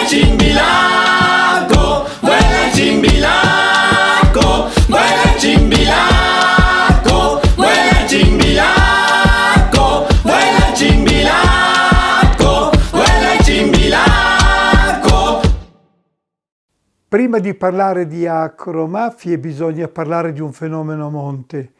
Chimbilaco, vuela Chimbilaco, vuela Chimbilaco, vuela Chimbilaco, vuela Chimbilaco, vuela Chimbilaco. Prima di parlare di acromafie bisogna parlare di un fenomeno a monte.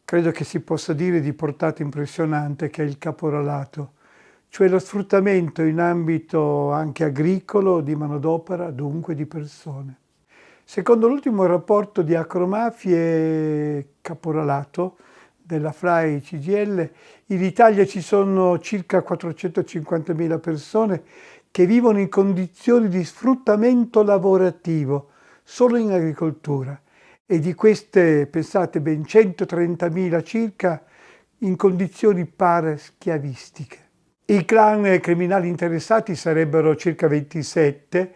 Credo che si possa dire di portata impressionante, che è il caporalato, cioè lo sfruttamento in ambito anche agricolo di manodopera, dunque di persone. Secondo l'ultimo rapporto di acromafie e caporalato della FRAI CGIL, in Italia ci sono circa 450.000 persone che vivono in condizioni di sfruttamento lavorativo solo in agricoltura, e di queste, pensate, ben 130.000 circa in condizioni paraschiavistiche. I clan criminali interessati sarebbero circa 27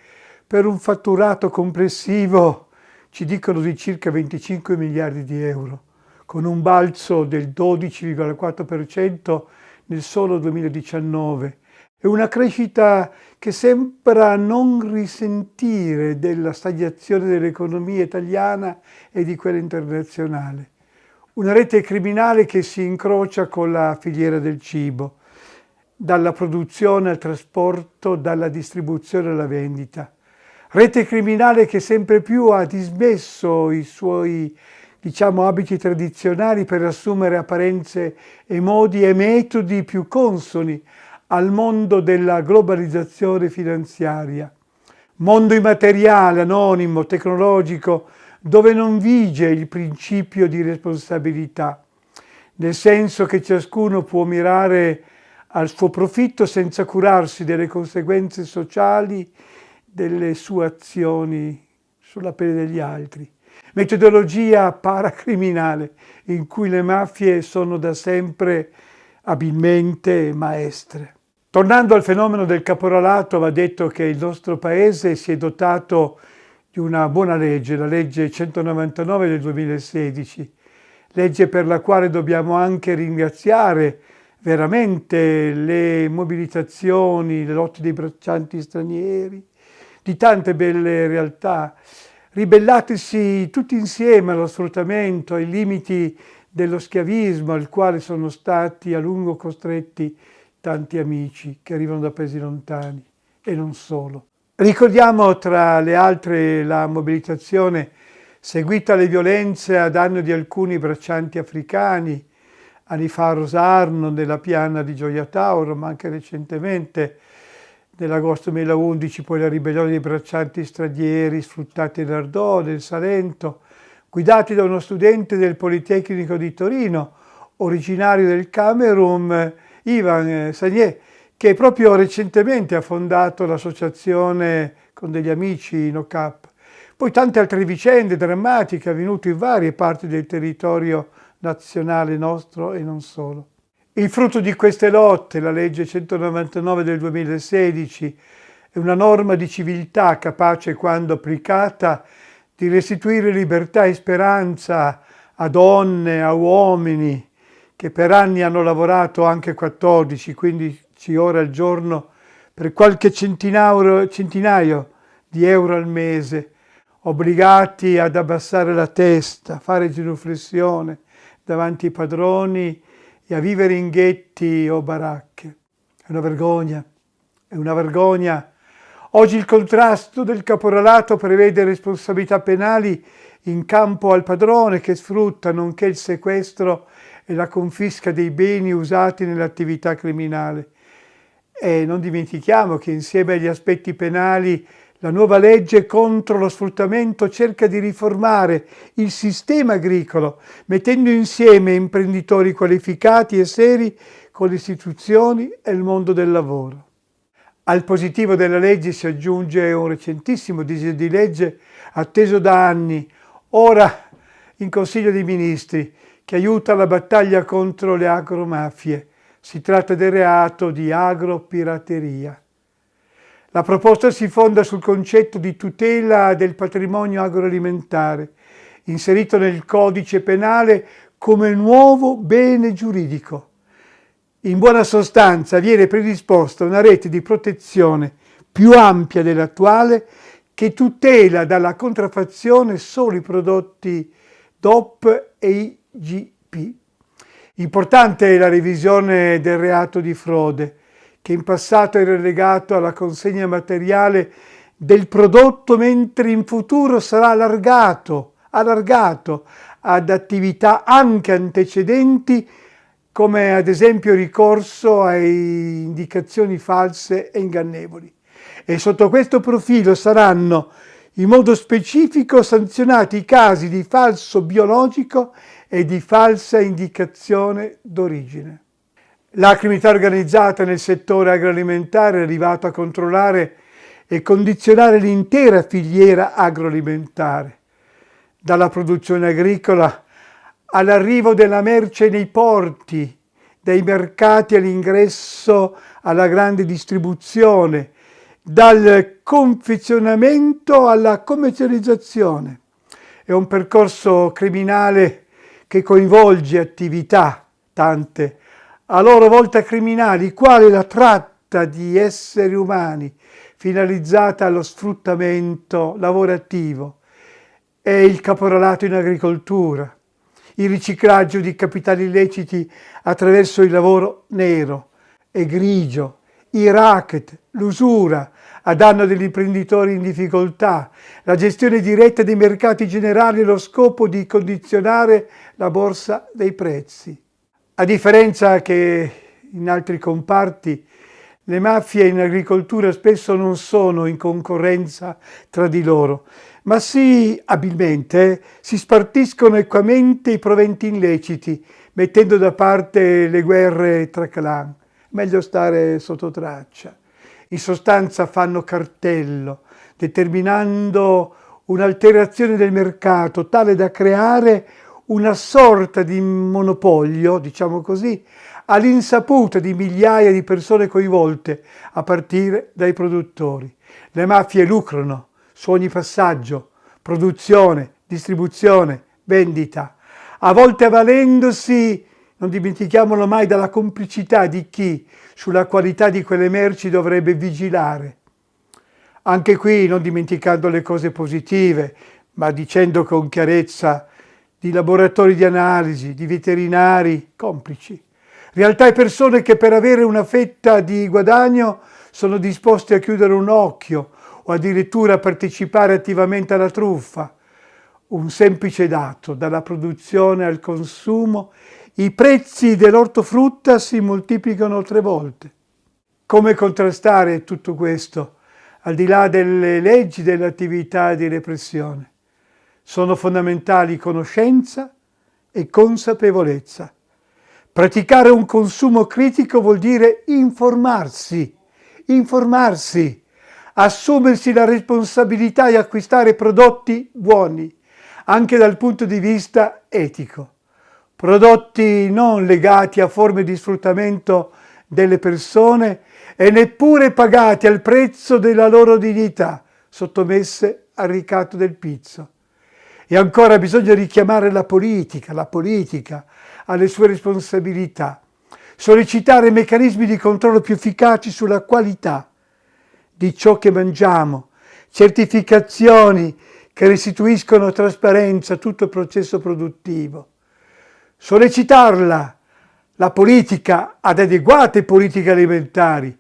per un fatturato complessivo, ci dicono, di circa 25 miliardi di euro, con un balzo del 12,4% nel solo 2019 e una crescita che sembra non risentire della stagnazione dell'economia italiana e di quella internazionale. Una rete criminale che si incrocia con la filiera del cibo, dalla produzione al trasporto, dalla distribuzione alla vendita. Rete criminale che sempre più ha dismesso i suoi, abiti tradizionali per assumere apparenze e modi e metodi più consoni al mondo della globalizzazione finanziaria. Mondo immateriale, anonimo, tecnologico, dove non vige il principio di responsabilità, nel senso che ciascuno può mirare al suo profitto senza curarsi delle conseguenze sociali delle sue azioni sulla pelle degli altri. Metodologia paracriminale in cui le mafie sono da sempre abilmente maestre. Tornando al fenomeno del caporalato, va detto che il nostro paese si è dotato di una buona legge, la legge 199 del 2016, legge per la quale dobbiamo anche ringraziare veramente le mobilitazioni, le lotte dei braccianti stranieri, di tante belle realtà, ribellatisi tutti insieme allo sfruttamento, ai limiti dello schiavismo al quale sono stati a lungo costretti tanti amici che arrivano da paesi lontani e non solo. Ricordiamo tra le altre la mobilitazione seguita alle violenze a danno di alcuni braccianti africani, anni fa a Rosarno, nella piana di Gioia Tauro, ma anche recentemente nell'agosto 2011 poi la ribellione dei braccianti stranieri sfruttati nell'Ardò, nel Salento, guidati da uno studente del Politecnico di Torino, originario del Camerun, Ivan Sagné, che proprio recentemente ha fondato l'associazione con degli amici No Cap. Poi tante altre vicende drammatiche avvenute in varie parti del territorio nazionale nostro e non solo. Il frutto di queste lotte, la legge 199 del 2016, è una norma di civiltà capace, quando applicata, di restituire libertà e speranza a donne, a uomini che per anni hanno lavorato anche 14, 15 ore al giorno per qualche centinaio di euro al mese, obbligati ad abbassare la testa, fare genuflessione davanti ai padroni e a vivere in ghetti o baracche. È una vergogna, è una vergogna. Oggi il contrasto del caporalato prevede responsabilità penali in campo al padrone che sfrutta, nonché il sequestro e la confisca dei beni usati nell'attività criminale. E non dimentichiamo che insieme agli aspetti penali la nuova legge contro lo sfruttamento cerca di riformare il sistema agricolo, mettendo insieme imprenditori qualificati e seri con le istituzioni e il mondo del lavoro. Al positivo della legge si aggiunge un recentissimo disegno di legge atteso da anni, ora in Consiglio dei Ministri, che aiuta la battaglia contro le agromafie. Si tratta del reato di agropirateria. La proposta si fonda sul concetto di tutela del patrimonio agroalimentare, inserito nel codice penale come nuovo bene giuridico. In buona sostanza viene predisposta una rete di protezione più ampia dell'attuale, che tutela dalla contraffazione solo i prodotti DOP e IGP. Importante è la revisione del reato di frode, che in passato era legato alla consegna materiale del prodotto, mentre in futuro sarà allargato ad attività anche antecedenti, come ad esempio ricorso a indicazioni false e ingannevoli. E sotto questo profilo saranno in modo specifico sanzionati i casi di falso biologico e di falsa indicazione d'origine. La criminalità organizzata nel settore agroalimentare è arrivata a controllare e condizionare l'intera filiera agroalimentare, dalla produzione agricola all'arrivo della merce nei porti, dai mercati all'ingresso alla grande distribuzione, dal confezionamento alla commercializzazione. È un percorso criminale che coinvolge attività, tante, a loro volta criminali, quali la tratta di esseri umani finalizzata allo sfruttamento lavorativo e il caporalato in agricoltura, il riciclaggio di capitali illeciti attraverso il lavoro nero e grigio, i racket, l'usura a danno degli imprenditori in difficoltà, la gestione diretta dei mercati generali allo scopo di condizionare la borsa dei prezzi. A differenza che in altri comparti, le mafie in agricoltura spesso non sono in concorrenza tra di loro, ma abilmente si spartiscono equamente i proventi illeciti, mettendo da parte le guerre tra clan. Meglio stare sotto traccia. In sostanza fanno cartello, determinando un'alterazione del mercato tale da creare una sorta di monopolio, diciamo così, all'insaputa di migliaia di persone coinvolte, a partire dai produttori. Le mafie lucrano su ogni passaggio, produzione, distribuzione, vendita, a volte avvalendosi, non dimentichiamolo mai, dalla complicità di chi sulla qualità di quelle merci dovrebbe vigilare. Anche qui non dimenticando le cose positive, ma dicendo con chiarezza di laboratori di analisi, di veterinari complici. Realtà e persone che per avere una fetta di guadagno sono disposti a chiudere un occhio o addirittura a partecipare attivamente alla truffa. Un semplice dato: dalla produzione al consumo i prezzi dell'ortofrutta si moltiplicano 3 volte. Come contrastare tutto questo, al di là delle leggi e delle attività di repressione? Sono fondamentali conoscenza e consapevolezza. Praticare un consumo critico vuol dire informarsi, assumersi la responsabilità di acquistare prodotti buoni, anche dal punto di vista etico. Prodotti non legati a forme di sfruttamento delle persone e neppure pagati al prezzo della loro dignità, sottomesse al ricatto del pizzo. E ancora bisogna richiamare la politica alle sue responsabilità, sollecitare meccanismi di controllo più efficaci sulla qualità di ciò che mangiamo, certificazioni che restituiscono trasparenza a tutto il processo produttivo. Sollecitarla, la politica, ad adeguate politiche alimentari,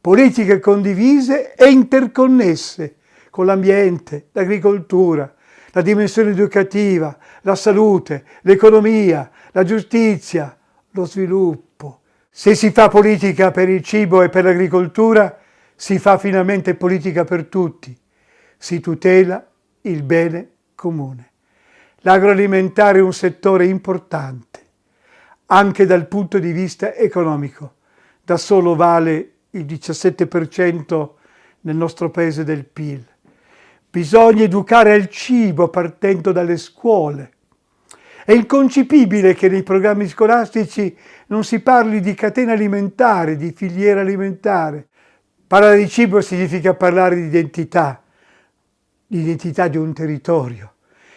politiche condivise e interconnesse con l'ambiente, l'agricoltura, la dimensione educativa, la salute, l'economia, la giustizia, lo sviluppo. Se si fa politica per il cibo e per l'agricoltura, si fa finalmente politica per tutti. Si tutela il bene comune. L'agroalimentare è un settore importante, anche dal punto di vista economico. Da solo vale il 17% nel nostro paese del PIL. Bisogna educare al cibo partendo dalle scuole. È inconcepibile che nei programmi scolastici non si parli di catena alimentare, di filiera alimentare. Parlare di cibo significa parlare di identità di un territorio.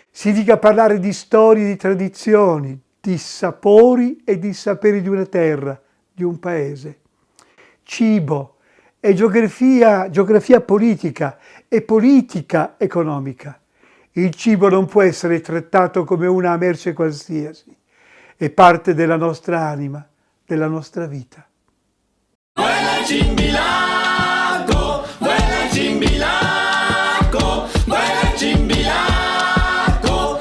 Significa parlare di storie, di tradizioni, di sapori e di saperi di una terra, di un paese. Cibo è geografia politica e politica economica. Il cibo non può essere trattato come una merce qualsiasi, è parte della nostra anima, della nostra vita. Vuela Chimbilaco.